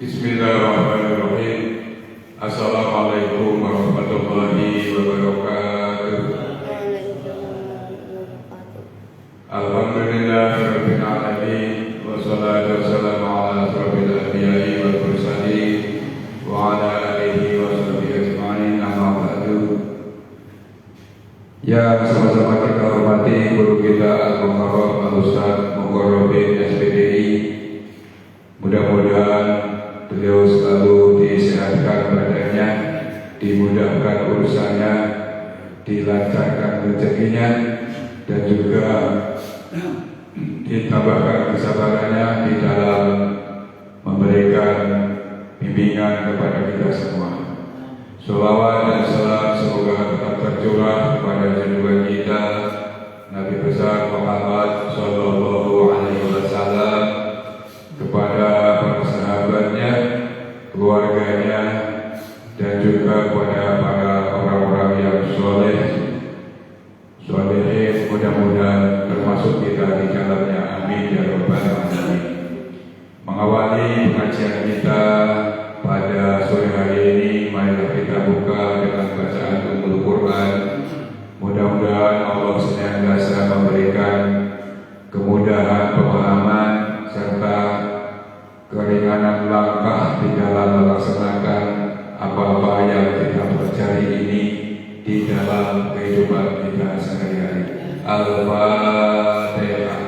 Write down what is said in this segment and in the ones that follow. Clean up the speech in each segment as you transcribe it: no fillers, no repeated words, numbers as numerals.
Bismillahirrahmanirrahim. Assalamualaikum warahmatullahi wabarakatuh. Alhamdulillahirabbil alamin wassalatu wassalamu ala asyrofil anbiya'i wal mursalin wa ala alihi wa sahbihi ajma'in, amma ba'du. Ya, sama-sama kita hormati guru kita Al-Mukarram Al-Ustaz Mukarrabin SPDI. Mudah-mudahan beliau selalu disehatkan badannya, dimudahkan urusannya, dilancarkan rezekinya, dan juga ditambahkan kesabarannya di dalam memberikan bimbingan kepada kita semua. Sholawat dan salam semoga tetap tercurah kepada junjungan kita Nabi besar Muhammad Sallallahu Alaihi Wasallam, kepada para sahabatnya, keluarganya, dan juga kepada para orang-orang yang solehin, mudah-mudahan termasuk kita di dalamnya. Amin ya rabbal alamin. Mengawali pengajian kita pada sore hari ini, marilah kita buka dengan bacaan Ummul Quran. Mudah-mudahan Allah senantiasa memberikan kemudahan pemahaman serta keringanan langkah di dalam melaksanakan apa-apa yang kita pelajari ini di dalam kehidupan kita sehari-hari. Al-Fatihah.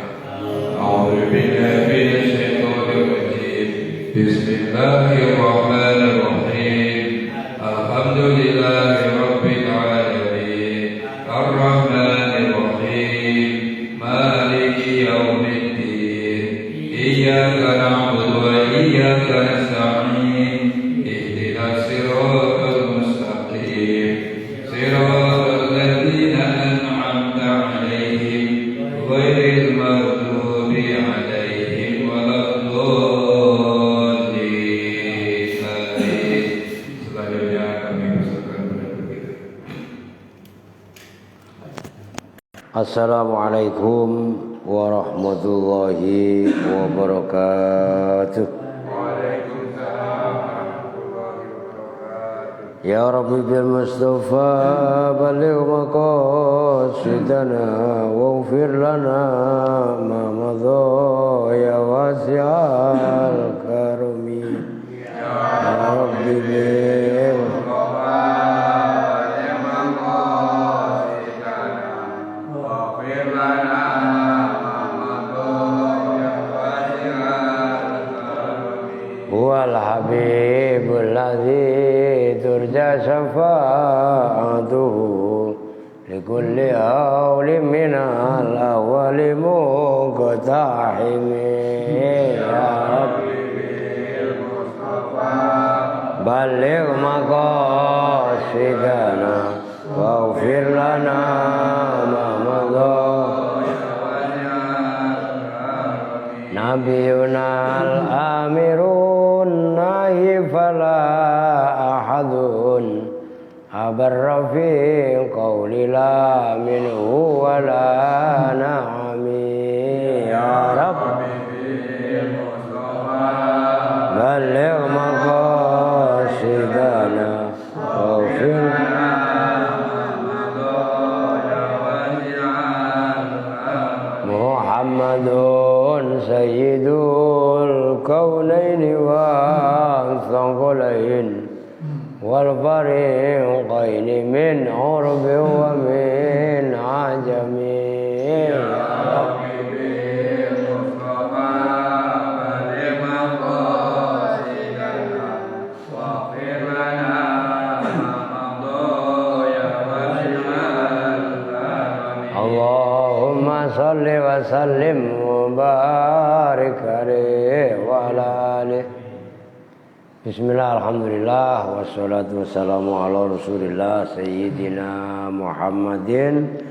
A'udzubillahi minasyaitonir rajim. Bismillahirrahmanirrahim. Alhamdulillahirabbil alamin. Ar-Rahmanir Rahim. Maliki yaumiddin. Iyyaka na'budu wa iyyaka nasta'in. Ihdinas siratal mustaqim. Siratal ladzina an'amta 'alaihim ghairil maghdubi 'alaihim waladdallin. Amin. Selanjutnya kami persilakan penutup kita. Assalamualaikum warahmatullahi wabarakatuh. Waalaikumsalam warahmatullahi wabarakatuh. Ya Rabbi bil Mustafa baligh maqasidana waghfir lana ma madha ya wasi'al karami. Ya Rabbi bil wal habibul ladzi turja syafa'atuhu likulli hawlin minal awwali muqtahimi. Ya Rabbi bil Mustafa baligh maqasidana waghfir lana ma madha nabiyuna al-amirun nahi fala ahadun abarra fi qawli la minhu wa la na'ami. Ya Rabbi bil Mustafa baligh maqasidana waghfir Muhammadun sayyidul kaunaini wa thaqalain wal fariqaini min urbi wa min ajami. Ya Rabbi bil Mustafa baligh maqasidana waghfir lana ma madha ya wasi'al karami. Allahumma salli wa sallim wa barik alaihi wa ala alihi. Bismillah, alhamdulillah, wassalatu wassalamu ala rasulillah sayyidina Muhammadin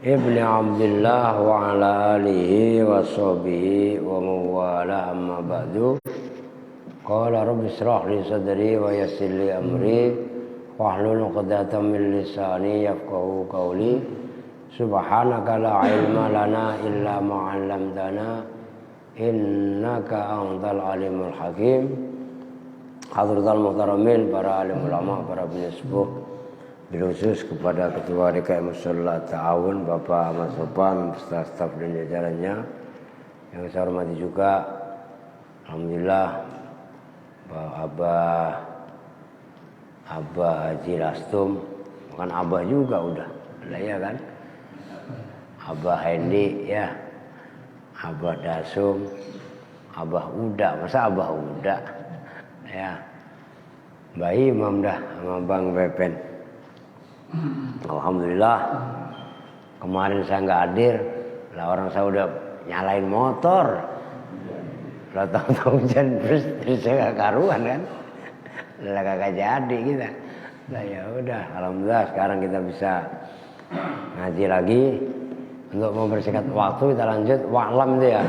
ibni Abdillah wa ala alihi wa sahbihi wa mawala, amma ba'du. Qala rabbi israh li sadri wa yassir li amri wahlul 'uqdatam min lisani yafqahu qawli. Subhanaka la ilma lana illa ma 'allamtana innaka antal alimul hakim. Hadratul Muhtaramin, para alim ulama, para penyesepuh, khusus kepada Ketua DKM Mushola Ta'awun Bapak Ahmad Sopan beserta staf dan jajarannya yang saya hormati juga, alhamdulillah Abah Haji Lastum, bukan Abah juga udah ya kan, Abah Hendi ya, Abah Dasum, Abah Uda, masa Abah Uda ya, Mbak Imam dah sama Bang Pepen. Alhamdulillah kemarin saya nggak hadir lah, orang saya udah nyalain motor lah, tahu-tahu hujan terus saya gak karuan kan, lah kagak jadi kita. Nah ya udah, alhamdulillah sekarang kita bisa ngaji lagi. Untuk mempersingkat waktu kita lanjut. Wa'lam itu ya,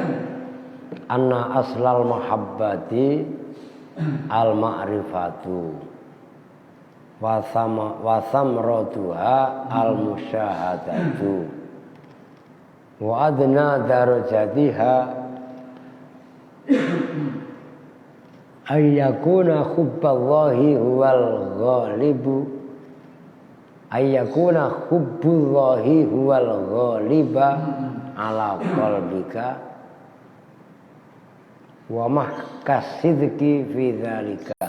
anna aslal mahabbati al ma'rifatu wa samratuha al musyahadatu wa adna darajatiha ayyakuna hubballahi huwal ghalibu, ayyakuna hubbullahi huwal ghaliba ala qalbika wa mahkasidki fi dzalika.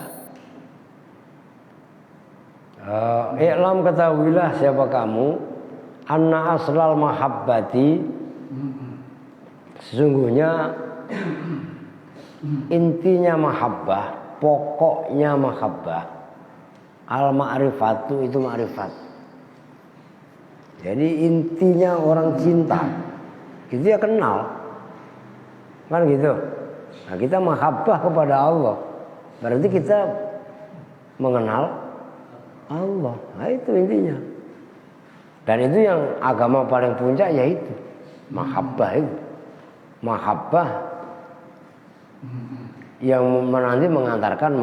I'lam, ketahuilah siapa kamu, anna aslal mahabbati, sesungguhnya intinya mahabbah, pokoknya mahabbah, al ma'rifatu itu ma'rifat. Jadi intinya orang cinta itu ya kenal, kan gitu. Nah kita mahabbah kepada Allah, berarti kita mengenal Allah. Nah itu intinya. Dan itu yang agama paling puncak, yaitu mahabbah itu. Mahabbah yang nanti mengantarkan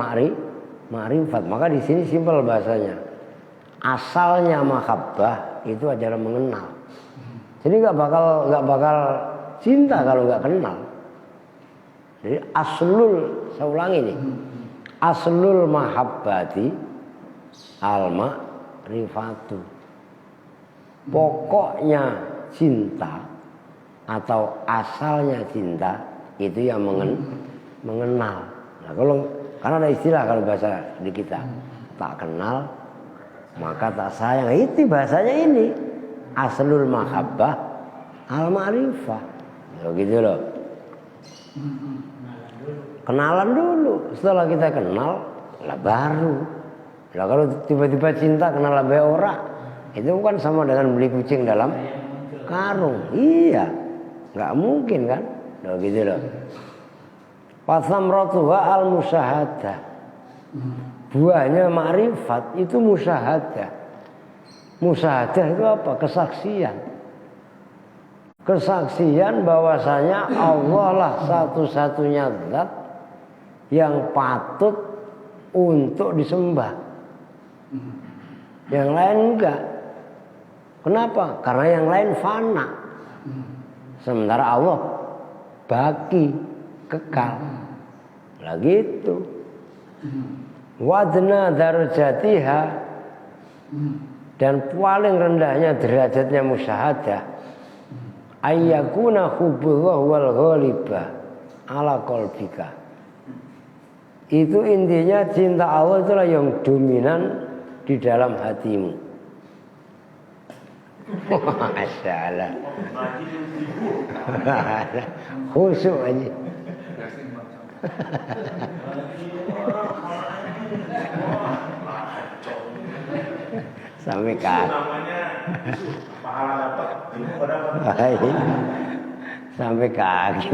ma'rifat. Maka di sini simpel bahasanya. Asalnya mahabbah itu adalah mengenal. Jadi nggak bakal cinta kalau nggak kenal. Jadi saya ulangi nih. Aslul mahabbati al ma'rifatu. Pokoknya cinta atau asalnya cinta itu yang mengenal. Nah, karena ada istilah kalau bahasa di kita, tak kenal maka tak sayang. Itu bahasanya ini aslul mahabbah al ma'rifah. Begitu loh. Kenalan dulu, setelah kita kenal lah baru. Lah kalau tiba-tiba cinta kenal lebih orang, itu kan sama dengan beli kucing dalam karung. Iya, nggak mungkin kan? Loh gitu loh. Fasamratuha al musyahadah. Buahnya ma'rifat itu musyahadah. Musyahadah itu apa? Kesaksian. Kesaksian bahwasanya Allah lah satu-satunya zat yang patut untuk disembah. Yang lain enggak. Kenapa? Karena yang lain fana. Sementara Allah baki, kekal. Lah gitu. Wadna darajatiha, dan paling rendahnya derajatnya musyahadah, ayyakuna hubbullah wal ghalibah ala qalbika. Itu intinya cinta Allah itulah yang dominan di dalam hatimu. Masya Allah. Khusyuk aja. Sampai kaki. Sampai kaki.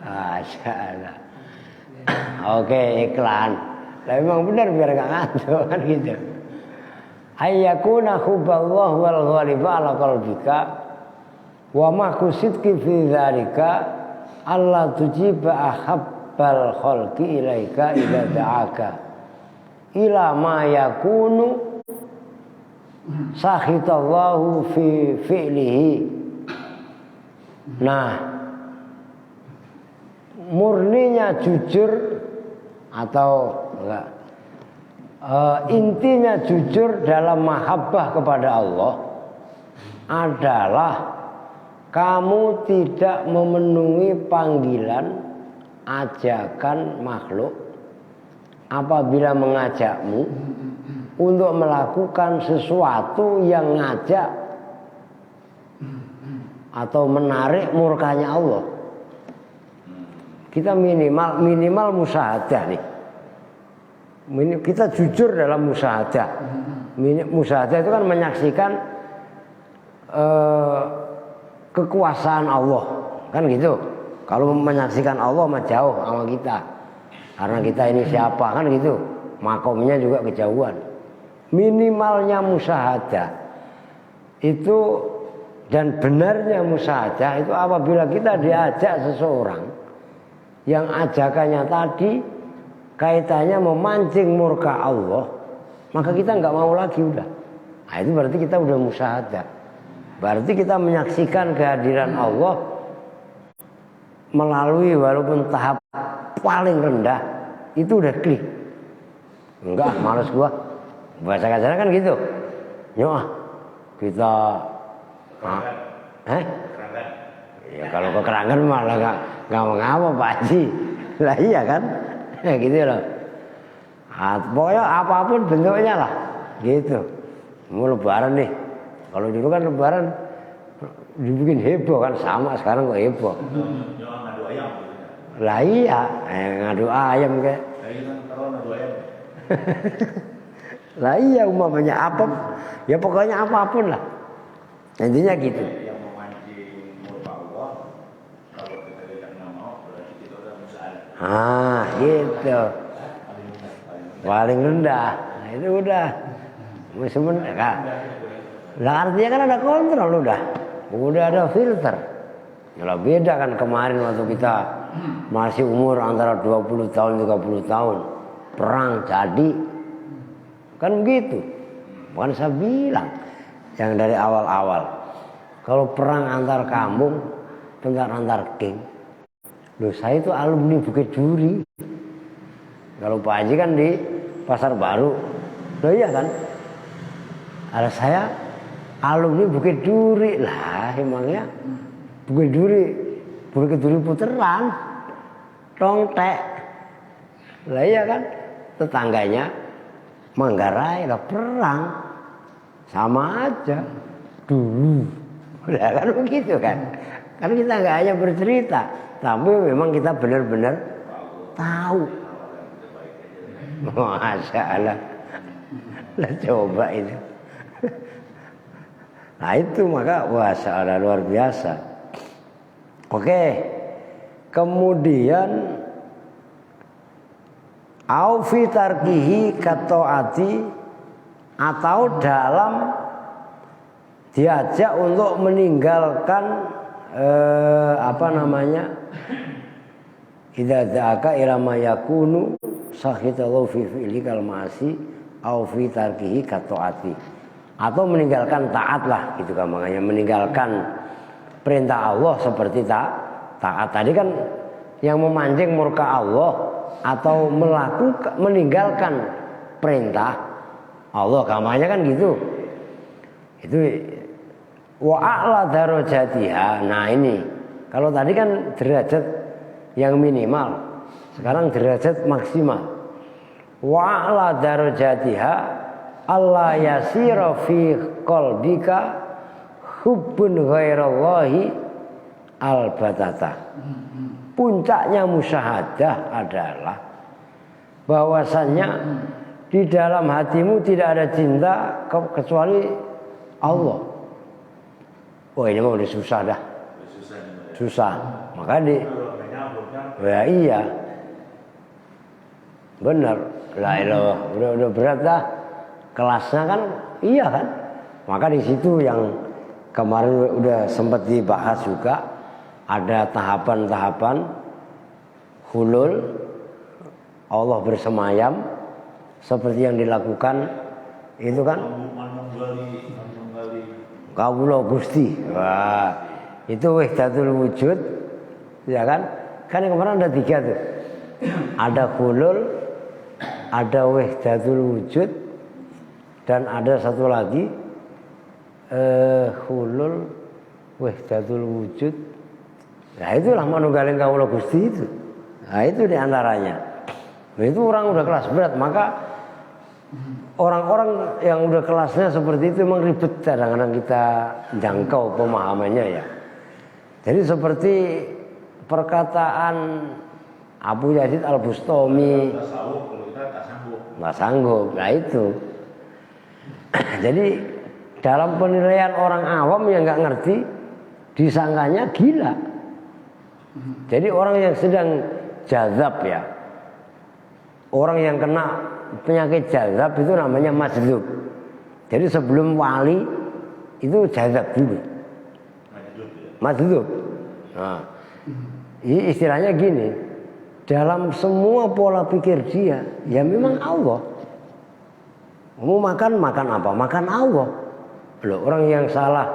Masya Allah. Oke, iklan. Lah memang benar biar gak ngantuk kan gitu. Ayyakuna hubballah wal ghaliba ala qalbika wa ma kusidki fi dzalika alla tujiba ahabbal khalqi ilaika idza da'aka ila ma yakunu sakhitallahu fi fi'lihi. Nah, murninya jujur atau enggak. Intinya jujur dalam mahabbah kepada Allah adalah kamu tidak memenuhi panggilan ajakan makhluk apabila mengajakmu untuk melakukan sesuatu yang ngajak atau menarik murkanya Allah. Kita minimal musyahadah nih. Kita jujur dalam musyahadah. Musyahadah itu kan menyaksikan kekuasaan Allah, kan gitu. Kalau menyaksikan Allah mah jauh sama kita, karena kita ini siapa, kan gitu. Makomnya juga kejauhan. Minimalnya musyahadah itu, dan benarnya musyahadah itu apabila kita diajak seseorang yang ajakannya tadi kaitannya memancing murka Allah, maka kita nggak mau lagi udah. Nah, itu berarti kita udah musyahadah. Berarti kita menyaksikan kehadiran Allah melalui walaupun tahap paling rendah, itu udah klik. Enggak, males gua. Bahasa kasarnya kan gitu. Nyoh, kita ya kalau kekerangan malah nggak mengapa Pak Haji. Lah iya kan? Ya gitu loh. Pokoknya apapun bentuknya lah, gitu. Mau lebaran nih, kalau dulu kan lebaran dibikin heboh kan, sama sekarang kok heboh. Ngadu ayam. Lah iya, ngadu ayam kayak. Lah iya, umpamanya apa, ya pokoknya apapun lah. Intinya gitu. Yang memancing murka Allah, kalau kita tidak mau, berarti kita udah musyahadah. Gitu. Paling rendah. Nah, itu udah. Sebenarnya. Lah artinya kan ada kontrol udah ada filter. Kalau beda kan kemarin waktu kita masih umur antara 20 tahun 30 tahun, perang jadi kan begitu. Bukan saya bilang yang dari awal-awal. Kalau perang antar kampung, antar geng. Loh, saya itu alumni Bukit Duri. Kalau Pak Haji kan di Pasar Baru. Loh iya kan? Ada saya alumni Bukit Duri. Lah emangnya Bukit Duri puteran. Tongtek. Lah iya kan? Tetangganya Manggarai lah perang. Sama aja dulu. Udah kan begitu kan? Kan kita nggak hanya bercerita, tapi memang kita benar-benar tahu. Masya Allah. Lah coba itu. Nah itu maka Masya Allah luar biasa. Oke. Kemudian au fi tarkihi kataati, atau dalam diajak untuk meninggalkan idza dzaka ila ma yakunu sakhitallahu fi fi'li kal ma'asi au fi tarkihi kataati, atau meninggalkan taat lah gitu gampangnya, meninggalkan perintah Allah seperti taat tadi kan yang memancing murka Allah, atau meninggalkan perintah Allah gampangnya kan gitu. Itu wa a'la darajatiha. Nah ini kalau tadi kan derajat yang minimal, sekarang derajat maksimal. Wa a'la darajatiha alla yasira fi qalbika hubbun ghairallahi albatata. Puncaknya musyahadah adalah bahwasannya di dalam hatimu tidak ada cinta kecuali Allah. Oh ini mah udah susah dah. Susah. Maka ya iya. Benar. Lah udah berat dah. Kelasnya kan iya kan. Maka di situ yang kemarin udah sempat dibahas juga, ada tahapan-tahapan hulul, Allah bersemayam seperti yang dilakukan itu kan Kawula Gusti. Wah, itu wahdatul wujud, ya kan? Kan yang kemarin ada 3 tuh. Ada hulul, ada wahdatul wujud dan ada satu lagi hulul wahdatul wujud. Nah itulah manunggaling kawula Gusti itu. Nah itu diantaranya. Nah, itu orang udah kelas berat, maka orang-orang yang udah kelasnya seperti itu memang ribet kadang-kadang kita jangkau pemahamannya ya. Jadi seperti perkataan Abu Yazid Al-Bustami, nggak sanggup. Nah itu. Jadi dalam penilaian orang awam yang nggak ngerti, disangkanya gila. Jadi orang yang sedang jazab ya, orang yang kena penyakit jazab itu namanya majdzub. Jadi sebelum wali itu jazab dulu. Majdzub. Nah, ini istilahnya gini, dalam semua pola pikir dia, ya memang Allah. Mau makan apa? Makan Allah. Loh, orang yang salah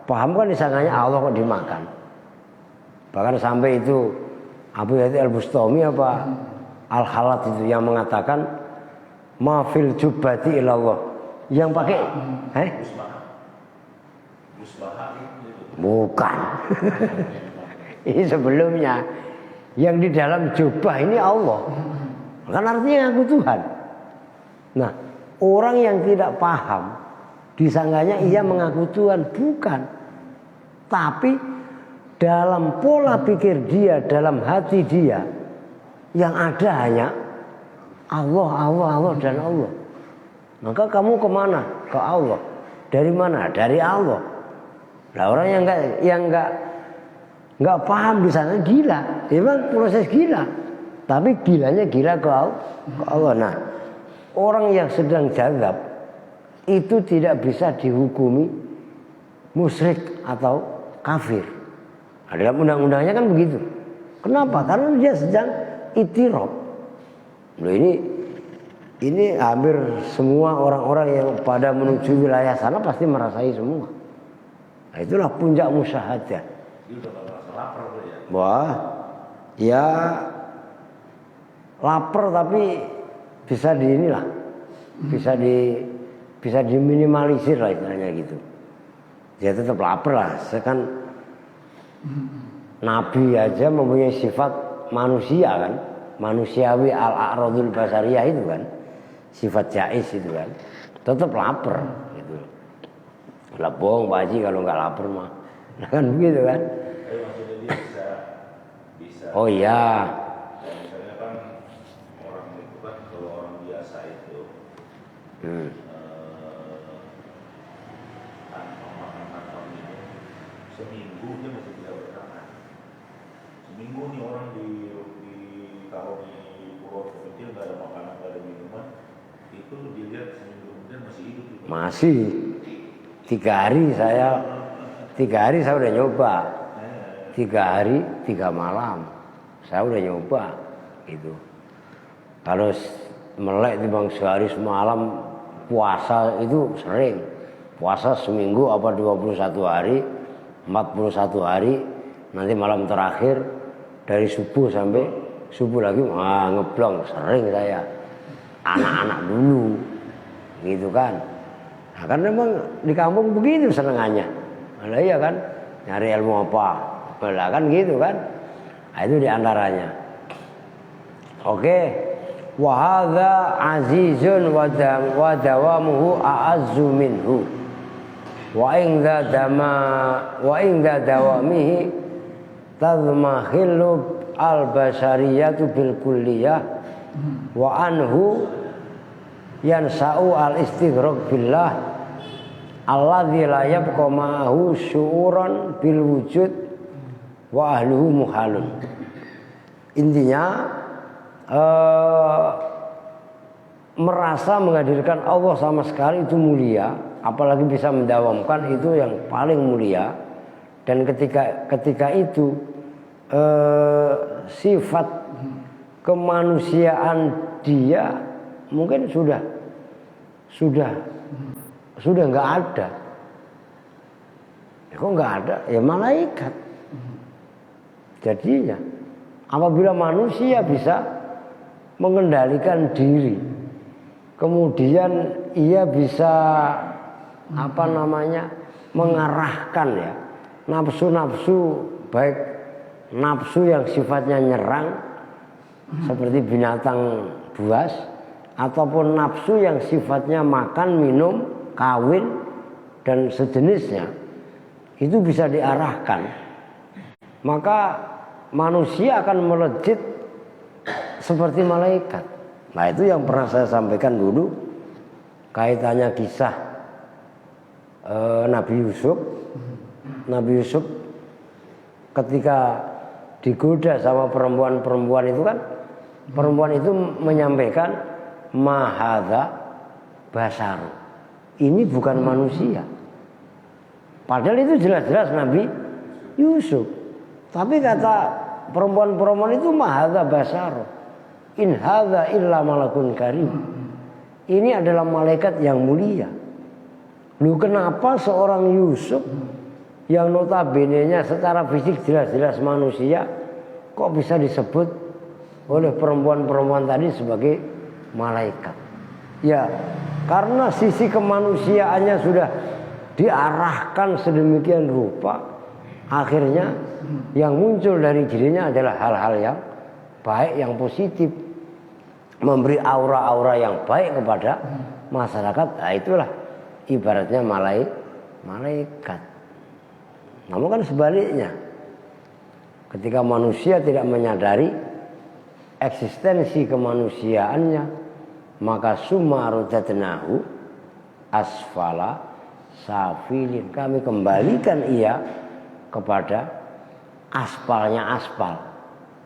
paham kan disangkanya Allah kok dimakan. Bahkan sampai itu Abu Yazid Al-Bustami apa Al-Halat itu yang mengatakan mafil jubbati ilallah. Yang pakai bukan. Ini sebelumnya. Yang di dalam jubah ini Allah. Kan artinya aku Tuhan. Nah, orang yang tidak paham disangkanya ia mengaku Tuhan. Bukan. Tapi dalam pola pikir dia, dalam hati dia, yang ada hanya Allah, Allah, Allah dan Allah. Maka kamu kemana? Ke Allah. Dari mana? Dari Allah. Nah, orang yang nggak paham di sana gila. Memang proses gila. Tapi gilanya gila ke Allah. Nah, orang yang sedang jazab itu tidak bisa dihukumi musyrik atau kafir. Nah, dalam undang-undangnya kan begitu. Kenapa? Karena dia sedang itiraf. Loh, ini hampir semua orang-orang yang pada menuju wilayah sana pasti merasai semua. Nah, itulah puncak musyahadah. Wah, ya lapar tapi bisa bisa diminimalisir lah istilahnya gitu. Dia tetap lapar lah. Kan Nabi aja mempunyai sifat manusia kan, manusiawi al-a'radul basariyah itu kan, sifat jais itu kan, tetap lapar gitu. Lah bohong Pak Haji kalau nggak lapar mah, nah, kan begitu kan? Bisa. Oh iya. Misalnya kan orang itu kan kalau orang biasa itu tanpa makan ini seminggu dia masih tidak bertahan. Seminggu nih orang kalau di pulau kecil nggak ada makanan, nggak ada minuman, itu dilihat seminggu kemudian masih hidup. Gitu. Masih 3 hari saya udah nyoba. 3 hari 3 malam saya udah nyoba gitu. Kalau melek timbang sehari semalam puasa itu sering. Puasa seminggu apa 21 hari, 41 hari, nanti malam terakhir dari subuh sampai subuh lagi ngeblong sering saya. Anak-anak dulu gitu kan. Nah, kan memang di kampung begitu senengannya. Nah, iya kan, nyari ilmu apa? Nah, kan gitu kan. Nah, itu diantaranya. Oke. Wa hadza azizun wa dawamuhu a'azzu minhu. Wa in dawamihi tadmahillu al-basariyatu bil kulliyah wa anhu yansa'u al-istighraq billah alladzi la yabqa ma'ahu syu'uran bil wujud wa ahluhu muhalun. Intinya merasa menghadirkan Allah sama sekali itu mulia, apalagi bisa mendawamkan itu yang paling mulia. Dan ketika itu sifat kemanusiaan dia mungkin sudah nggak ada. Ya, kok nggak ada? Ya malaikat. Jadinya apabila manusia bisa mengendalikan diri. Kemudian ia bisa mengarahkan ya nafsu-nafsu, baik nafsu yang sifatnya nyerang seperti binatang buas ataupun nafsu yang sifatnya makan, minum, kawin dan sejenisnya, itu bisa diarahkan. Maka manusia akan melejit seperti malaikat. Nah, itu yang pernah saya sampaikan dulu kaitannya kisah Nabi Yusuf. Nabi Yusuf ketika digoda sama perempuan-perempuan itu kan, perempuan itu menyampaikan mahadza basaru, ini bukan manusia. Padahal itu jelas-jelas Nabi Yusuf. Tapi kata perempuan-perempuan itu mahadza basaru, in hadza illa malakun karim, ini adalah malaikat yang mulia. Lu kenapa seorang Yusuf yang notabene-nya secara fisik jelas-jelas manusia kok bisa disebut oleh perempuan-perempuan tadi sebagai malaikat? Ya, karena sisi kemanusiaannya sudah diarahkan sedemikian rupa, akhirnya yang muncul dari dirinya adalah hal-hal yang baik, yang positif, memberi aura-aura yang baik kepada masyarakat. Nah, itulah ibaratnya malaikat. Namun kan sebaliknya, ketika manusia tidak menyadari eksistensi kemanusiaannya, maka summa rudatnahu asfala safilin, kami kembalikan ia kepada aspalnya aspal.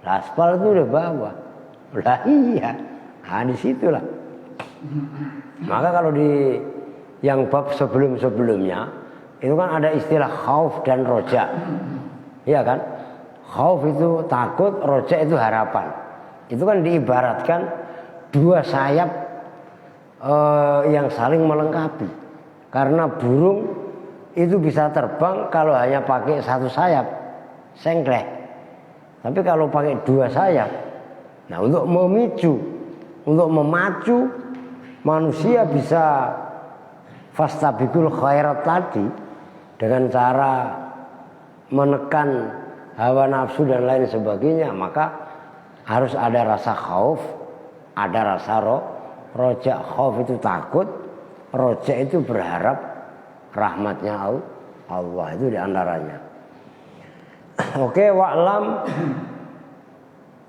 Nah, aspal itu udah bawah. Lah iya, nah disitulah. Maka kalau di yang bab sebelum-sebelumnya itu kan ada istilah khauf dan roja, iya kan? Khauf itu takut, roja itu harapan. Itu kan diibaratkan dua sayap yang saling melengkapi. Karena burung itu bisa terbang kalau hanya pakai satu sayap, sengklek. Tapi kalau pakai dua sayap, nah untuk memicu, untuk memacu manusia bisa fastabikul khairat tadi dengan cara menekan hawa nafsu dan lain sebagainya, maka harus ada rasa khauf, ada rasa roja. Khauf itu takut, roja itu berharap rahmatnya Allah, itu diantaranya. Oke, wa'lam,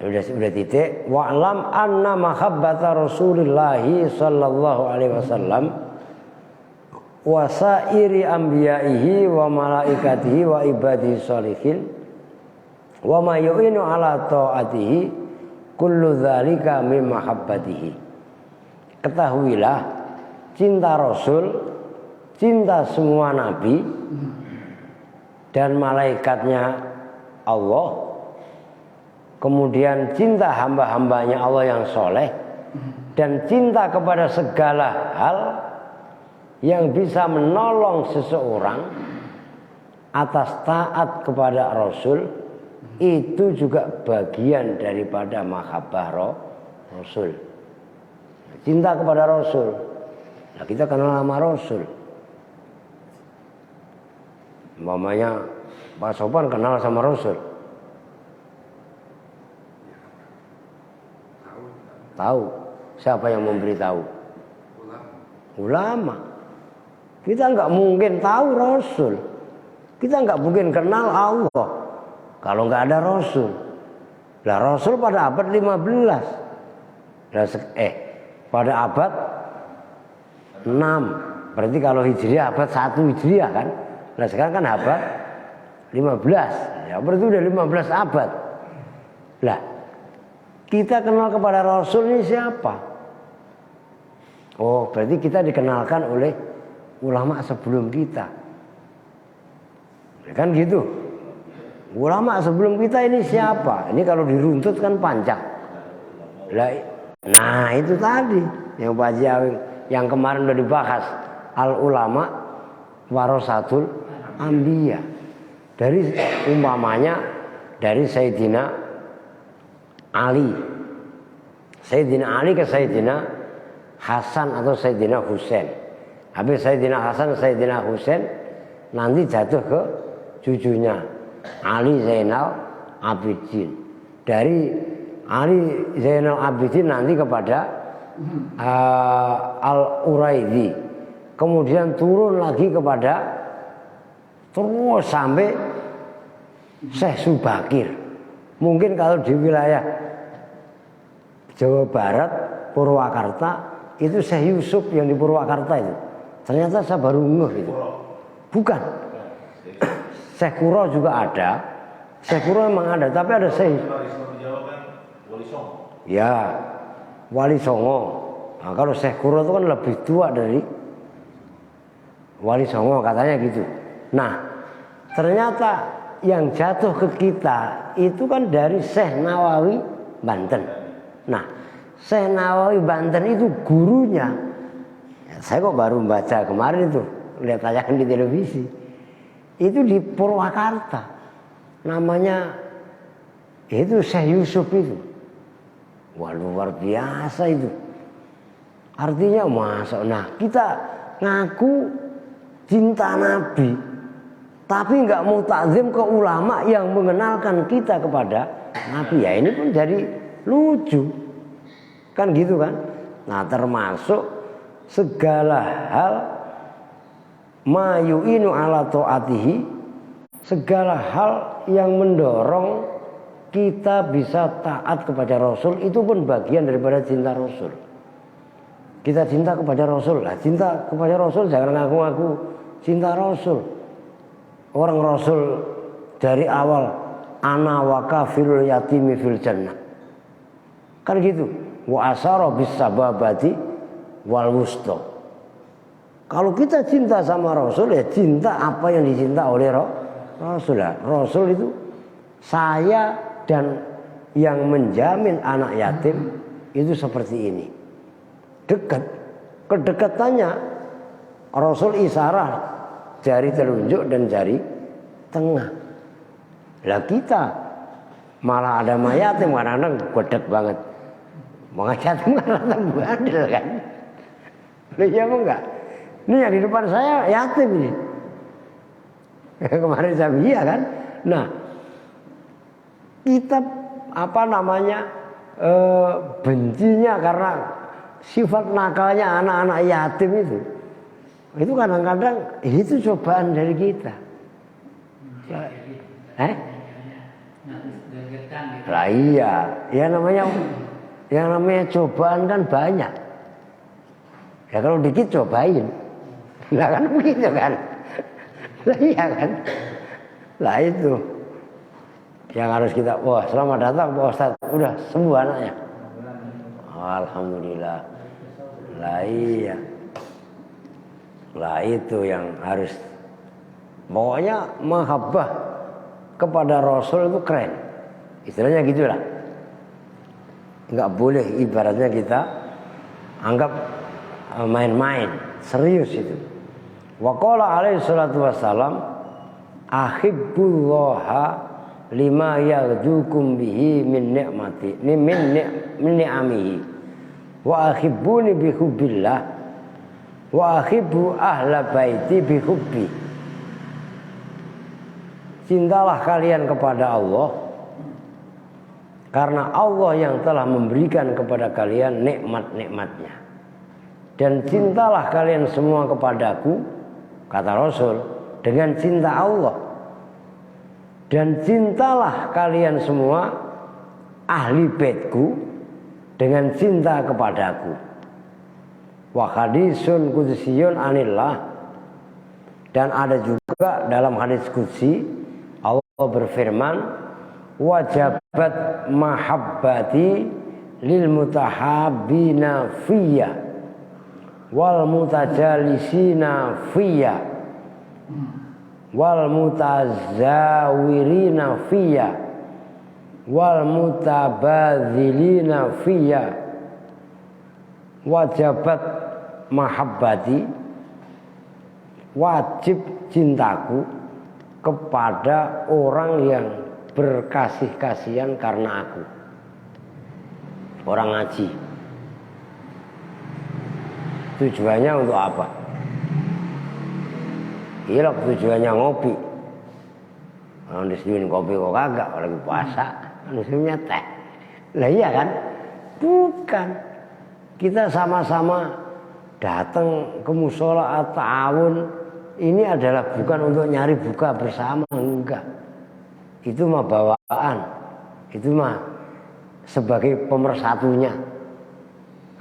udah titik. Wa'lam anna mahabbata Rasulillahi sallallahu alaihi wasallam wa sairi anbiya'ihi wa malaikatihi wa ibadihi sholihin wa ma yu'inu ala ta'atihi kullu dzalika min mahabbatihi. Ketahuilah, cinta Rasul, cinta semua nabi dan malaikatnya Allah, kemudian cinta hamba-hambanya Allah yang soleh, dan cinta kepada segala hal yang bisa menolong seseorang atas taat kepada Rasul, itu juga bagian daripada mahabbah Rasul. Cinta kepada Rasul. Nah, kita kenal nama Rasul. Umpamanya Pak Sofwan kenal sama Rasul. Tahu. Siapa yang memberitahu? Ulama. Kita nggak mungkin tahu Rasul. Kita nggak mungkin kenal Allah kalau nggak ada Rasul. Lah Rasul pada abad 15. Pada abad 6. Berarti kalau Hijriah abad 1 Hijriah kan. Nah sekarang kan abad 15. Ya berarti udah 15 abad. Lah kita kenal kepada Rasul ini siapa? Oh berarti kita dikenalkan oleh ulama sebelum kita. Ya kan gitu. Ulama sebelum kita ini siapa? Ini kalau diruntut kan panjang. Nah itu tadi yang Pak Haji yang kemarin udah dibahas, al ulama warasatul anbiya. Dari umpamanya dari Sayyidina Ali Sayyidina Ali ke Sayyidina Hasan atau Sayyidina Husain. Habis Sayyidina Hasan, Sayyidina Husain nanti jatuh ke cucunya Ali Zainal Abidin. Dari Ali Zainal Abidin nanti kepada Al-Uraidi. Kemudian turun lagi kepada terus sampai Syekh Subakir. Mungkin kalau di wilayah Jawa Barat, Purwakarta, itu Syekh Yusuf yang di Purwakarta itu. Ternyata saya baru ngeh itu. Bukan. Syekh Kuro juga ada. Syekh Kuro memang ada, tapi ada Syekh. Ya, Wali Songo. Nah, kalau Syekh Kuro itu kan lebih tua dari Wali Songo, katanya gitu. Nah, ternyata yang jatuh ke kita itu kan dari Syekh Nawawi Banten. Nah, Syekh Nawawi Banten itu gurunya. Saya kok baru baca kemarin itu, lihat tayangan di televisi. Itu di Purwakarta. Namanya itu Syekh Yusuf itu. Wah, luar biasa itu. Artinya masa. Nah, kita ngaku cinta Nabi, tapi nggak mau takzim ke ulama yang mengenalkan kita kepada Nabi. Ya ini pun jadi lucu. Kan gitu kan. Nah, termasuk segala hal mayu'inu ala ta'atihi, segala hal yang mendorong kita bisa taat kepada Rasul, itu pun bagian daripada cinta Rasul. Kita cinta kepada Rasul lah, cinta kepada Rasul jangan ngaku-ngaku cinta Rasul. Orang Rasul dari awal ana wa kafirul yatimi fil jannah, kan gitu. Wa asara bis sababati wal wusta. Kalau kita cinta sama Rasul, ya cinta apa yang dicinta oleh Rasul. Rasul itu saya dan yang menjamin anak yatim itu seperti ini. Dekat. Kedekatannya Rasul isyarat jari telunjuk dan jari tengah. Lah kita malah ada yatim kadang-kadang gedek banget. Yatim kadang-kadang bandel kan. Iya apa enggak? Ini yang di depan saya yatim ini. Kemarin saya iya kan. Nah, kita bencinya karena sifat nakalnya anak-anak yatim itu. Itu kadang-kadang itu cobaan dari kita. Lah iya, yang namanya cobaan kan banyak. Ya kalau dikit cobain. Lah kan begitu kan. Lah iya kan. Lah itu yang harus kita, wah selamat datang Pak Ustadz, udah sembuh anaknya. Alhamdulillah. Lah iya. Lah itu yang harus, pokoknya mahabbah kepada Rasul itu keren. Istilahnya gitulah. Enggak boleh ibaratnya kita anggap main-main, serius itu. Wa qala alaihi salatu wassalam ahibbullaha lima yaghdukum bihi min ni'mati min ni'amihi wa ahibbuni bi hubbillah wa ahibbu ahla baiti bi hubbi. Cintalah kalian kepada Allah karena Allah yang telah memberikan kepada kalian nikmat-nikmatnya. Dan cintalah kalian semua kepadaku, kata Rasul, dengan cinta Allah. Dan cintalah kalian semua ahli baitku dengan cinta kepadaku. Wa hadisun qudsiyun anillah. Dan ada juga dalam hadis qudsi Allah berfirman, wajabat mahabbati lil mutahabbina fiyya wal mutajalisina fiyya wal mutazawirina fiyya wal mutabadzilina fiyya. Wajabat mahabbati, wajib cintaku kepada orang yang berkasih-kasihan karena aku. orang ngaji. Tujuannya untuk apa? Iya, tujuannya ngopi. Kalau disuruhin kopi kok kagak, kalau lagi puasa, disuruhnya teh. Lah iya kan? Bukan. Kita sama-sama datang ke mushola at-ta'awun. Ini adalah bukan untuk nyari buka bersama, enggak. Itu mah bawaan. Itu mah sebagai pemersatunya.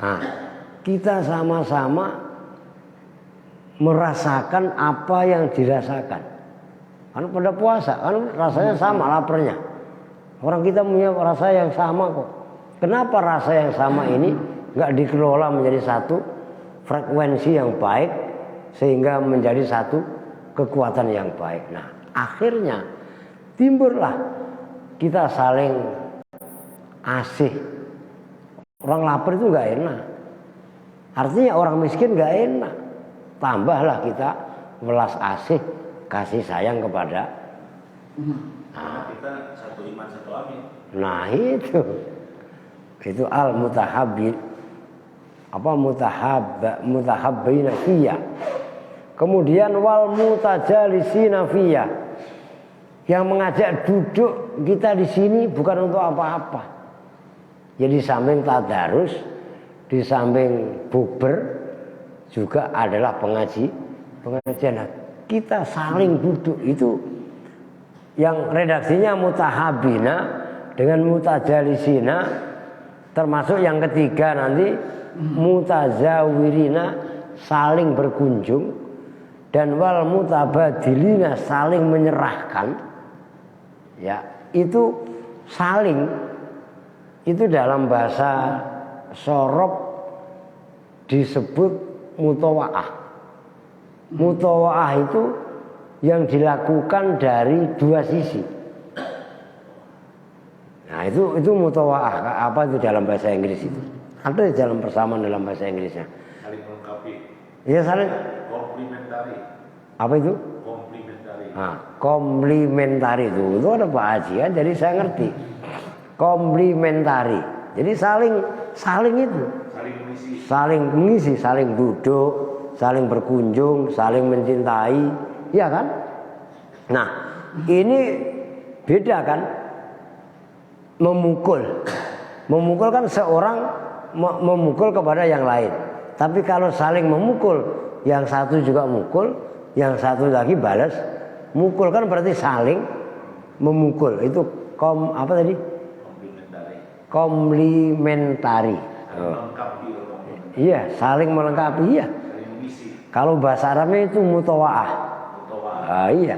Nah, kita sama-sama merasakan apa yang dirasakan. Kan pada puasa, kan rasanya sama laparnya. Orang kita punya rasa yang sama kok. Kenapa rasa yang sama ini nggak dikelola menjadi satu frekuensi yang baik sehingga menjadi satu kekuatan yang baik? Nah, akhirnya timbullah kita saling asih. Orang lapar itu nggak enak. Artinya orang miskin nggak enak. Tambahlah kita welas asih, kasih sayang kepada. Nah, kita satu iman satu amin. Nah itu al-mutahabbin mutahabbina fiyya. Kemudian wal mutajalisina fiyya. Yang mengajak duduk kita di sini bukan untuk apa-apa. Jadi samping tadarus, di samping bukber juga adalah pengajian. Kita saling duduk itu yang redaksinya mutahabina dengan mutajalisina, termasuk yang ketiga nanti mutazawirina saling berkunjung, dan wal mutabadilina saling menyerahkan. Ya, itu saling, itu dalam bahasa sorob disebut mutawaah. Mutawaah itu yang dilakukan dari dua sisi. Nah itu mutawaah. Apa itu dalam bahasa Inggris itu? Ada dalam persamaan dalam bahasa Inggrisnya. Saling melengkapi. Iya, saling. Komplementari. Apa itu? Komplementari. Nah, komplementari itu ada Pak Haji kan, jadi saya ngerti. Komplementari. Jadi saling itu. Saling mengisi, saling duduk, saling berkunjung, saling mencintai, ya kan? Nah, ini beda kan? Memukul kan seorang memukul kepada yang lain. Tapi kalau saling memukul, yang satu juga mukul, yang satu lagi balas mukul, kan berarti saling memukul. Itu apa tadi? Komplementari. Iya, saling melengkapi, iya. Kalau bahasa Arabnya itu mutawaah. Iya.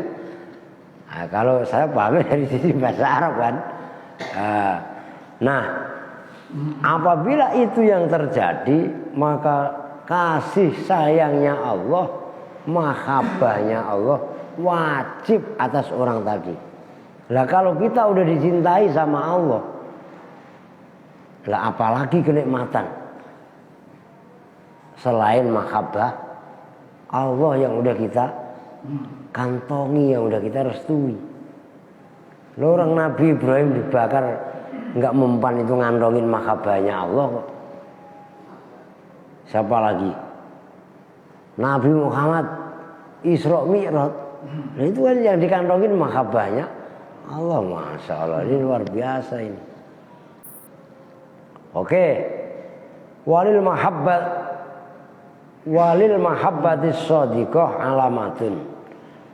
Nah, kalau saya paham dari sisi bahasa Arab kan. Nah, apabila itu yang terjadi, maka kasih sayangnya Allah, mahabbahnya Allah wajib atas orang tadi. Lah kalau kita udah dicintai sama Allah, lah apalagi kenikmatan selain mahabbah Allah yang udah kita kantongi, yang udah kita restui. Orang Nabi Ibrahim dibakar nggak mempan itu ngandongin mahabbahnya Allah kok. Siapa lagi? Nabi Muhammad Isra Mi'raj. Nah itu kan yang dikantongin mahabbahnya Allah. Masya Allah, ini luar biasa ini. Oke. Walil mahabbatis shadiqah alamatun.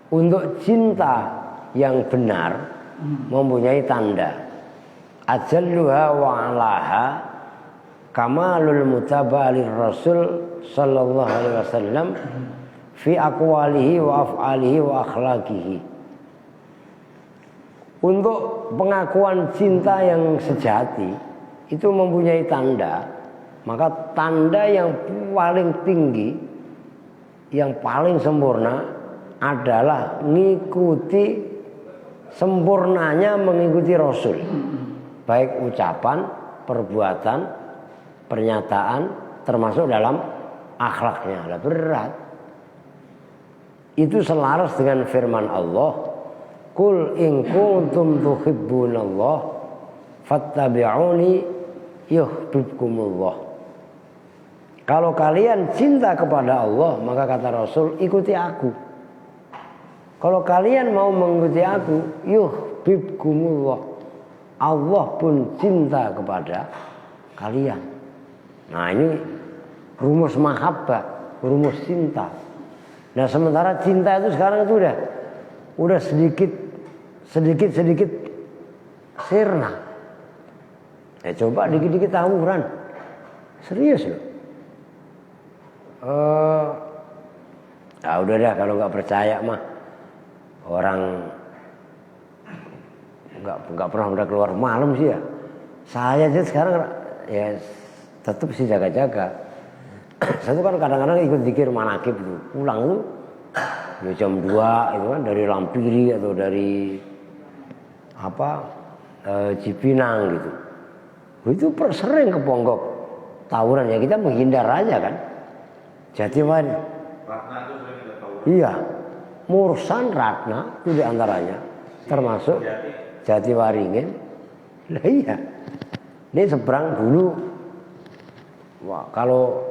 Untuk cinta yang benar mempunyai tanda. Ajalluha wa alaha kamalul mutaba'alir Rasul sallallahu alaihi wasallam fi aqwalihi wa af'alihi wa akhlaqihi. Untuk pengakuan cinta yang sejati itu mempunyai tanda. Maka tanda yang paling tinggi, yang paling sempurna adalah mengikuti sempurnanya mengikuti Rasul. Baik ucapan, perbuatan, pernyataan, termasuk dalam akhlaknya. Lah berat. Itu selaras dengan firman Allah, "Qul in kuntum tuhibbunallah fattabi'uni yuhibbukumullah. Kalau kalian cinta kepada Allah, maka kata Rasul, ikuti aku. Kalau kalian mau mengikuti aku, yuhibbukumullah. Allah pun cinta kepada kalian. Nah, ini rumus mahabbah, rumus cinta. Nah, sementara cinta itu sekarang itu udah sedikit sirna. Ya coba dikit-dikit tawuran. Serius loh. Udah dah, kalau nggak percaya mah orang nggak pernah udah keluar malam sih ya. Saya aja sekarang ya tetap sih jaga-jaga. Saya tuh kan kadang-kadang ikut zikir manakib itu. Pulang tuh ya jam 2 itu kan dari Lampiri atau dari Cipinang gitu. Itu sering ke Ponggok tawuran, ya kita menghindar aja kan. Jatiwari. Ratna itu sering kita tahu. Iya. Mursan Ratna itu diantaranya, termasuk Jatiwaringin. Lah iya. Ini seberang dulu. Wah, kalau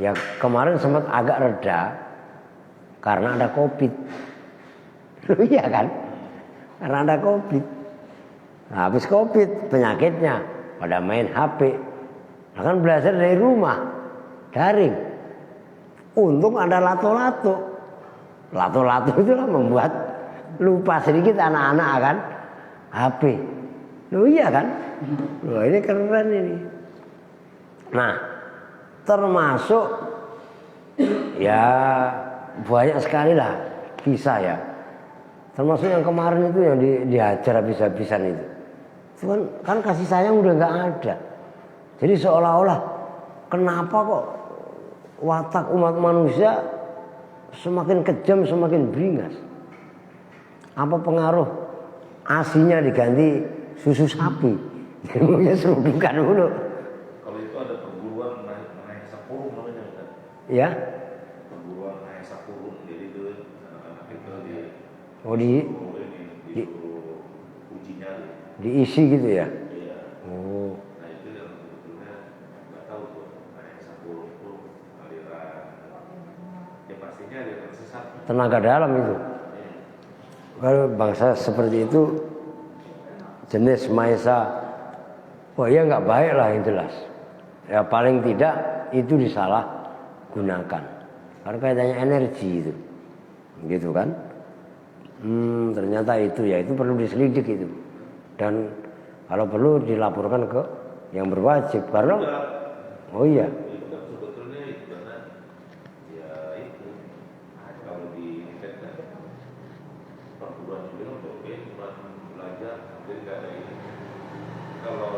ya kemarin sempat agak reda karena ada Covid. Iya kan? Karena ada Covid. Nah, habis Covid penyakitnya pada main HP. Nah, kan belajar dari rumah, daring. Untung ada lato-lato. Lato-lato itulah membuat lupa sedikit anak-anak kan HP. Loh iya kan? Loh ini keren ini. Nah, termasuk ya banyak sekali lah kisah ya. Termasuk yang kemarin itu yang dihajar habis-habisan itu. Itu kan kasih sayang udah nggak ada. Jadi seolah-olah kenapa kok watak umat manusia semakin kejam, semakin beringas. Apa pengaruh asinya diganti susu sapi? Mungkin serudukan dulu. Kalau itu ada perguruan naik sapurung namanya kan? Ya. Perguruan naik sapurung, jadi itu anak-anak itu disuruh uji nyali. Diisi gitu ya? Iya. Oh. Nah itu yang sebetulnya nggak tahu tuh naik sapurung itu aliran. Ya pastinya aliran sesat. Tenaga dalam itu. Kalau bangsa seperti itu jenis maesa, wah ya nggak baik lah yang jelas. Ya paling tidak itu disalahgunakan. Karena kaitannya energi itu, gitu kan? Ternyata itu ya itu perlu diselidik itu. Dan kalau perlu dilaporkan ke yang berwajib karena oh iya. Itu kan sebetulnya itu karena ya itu kalau di kan perguruan juga oke cuma belajar jadi nggak ada ini. Kalau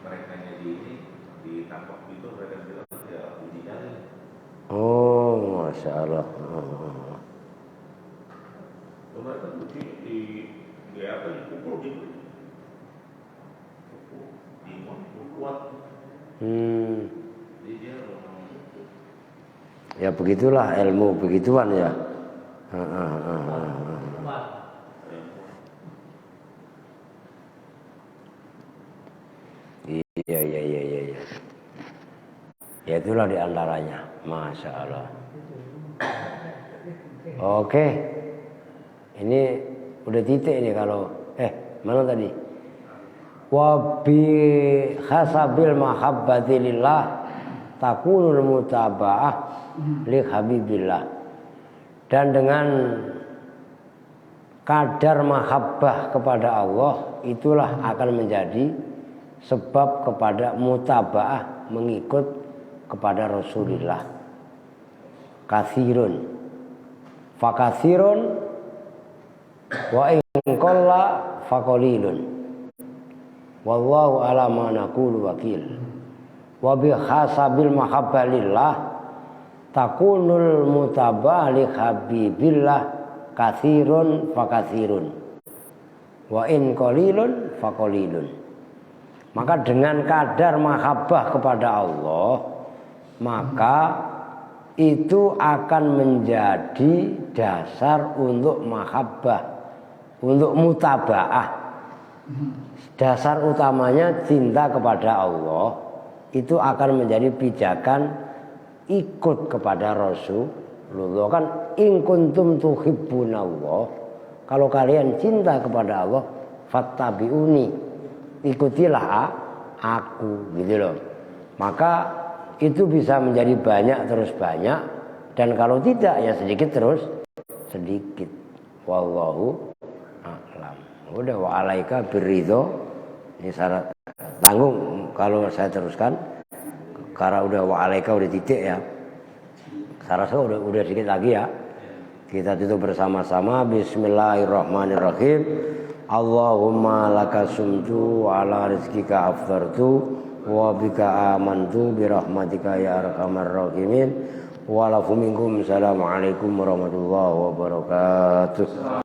mereka ditangkap itu mereka bilang ya uji nyali. Oh, masya Allah. Mereka tuh di apa dipukul gitu. Imun kuat. Jadi dia Ya begitulah ilmu begituan ya. Iya. Ya itulah diantaranya, masya Allah. Oke, ini udah titik ini kalau mana tadi? Wa bi hasabil mahabbati lillah takunul mutaba'ah li habibillah. Dan dengan kadar mahabbah kepada Allah itulah akan menjadi sebab kepada mutaba'ah mengikut kepada Rasulullah. Katsirun fakatsirun wa in qalla faqalilun wallahu ala ma naqulu wakil. Wa bi hasabil mahabbah lillah takunul mutaba'ah li habibillah katsirun fakatsirun wa in qalilun faqalilun. Maka dengan kadar mahabbah kepada Allah, maka itu akan menjadi dasar untuk mahabbah, untuk mutaba'ah. Dasar utamanya cinta kepada Allah itu akan menjadi pijakan ikut kepada Rasulullah. Kan in kuntum tuhibbunallah, kalau kalian cinta kepada Allah, fattabi'uni, ikutilah aku, gitu loh. Maka itu bisa menjadi banyak terus banyak, dan kalau tidak ya sedikit terus sedikit. Wallahu a'lam. Udah, wa alaika birridho. Ini syarat tanggung kalau saya teruskan, karena udah wa alaika udah titik ya. Saya rasa udah sedikit lagi ya. Kita tutup bersama-sama. Bismillahirrahmanirrahim. Allahumma laka sumtu wa ala rizkika aftartu wa bika amantu birahmatika ya arhamar rahimin. Wa lakum minkum. Assalamualaikum warahmatullahi wabarakatuh.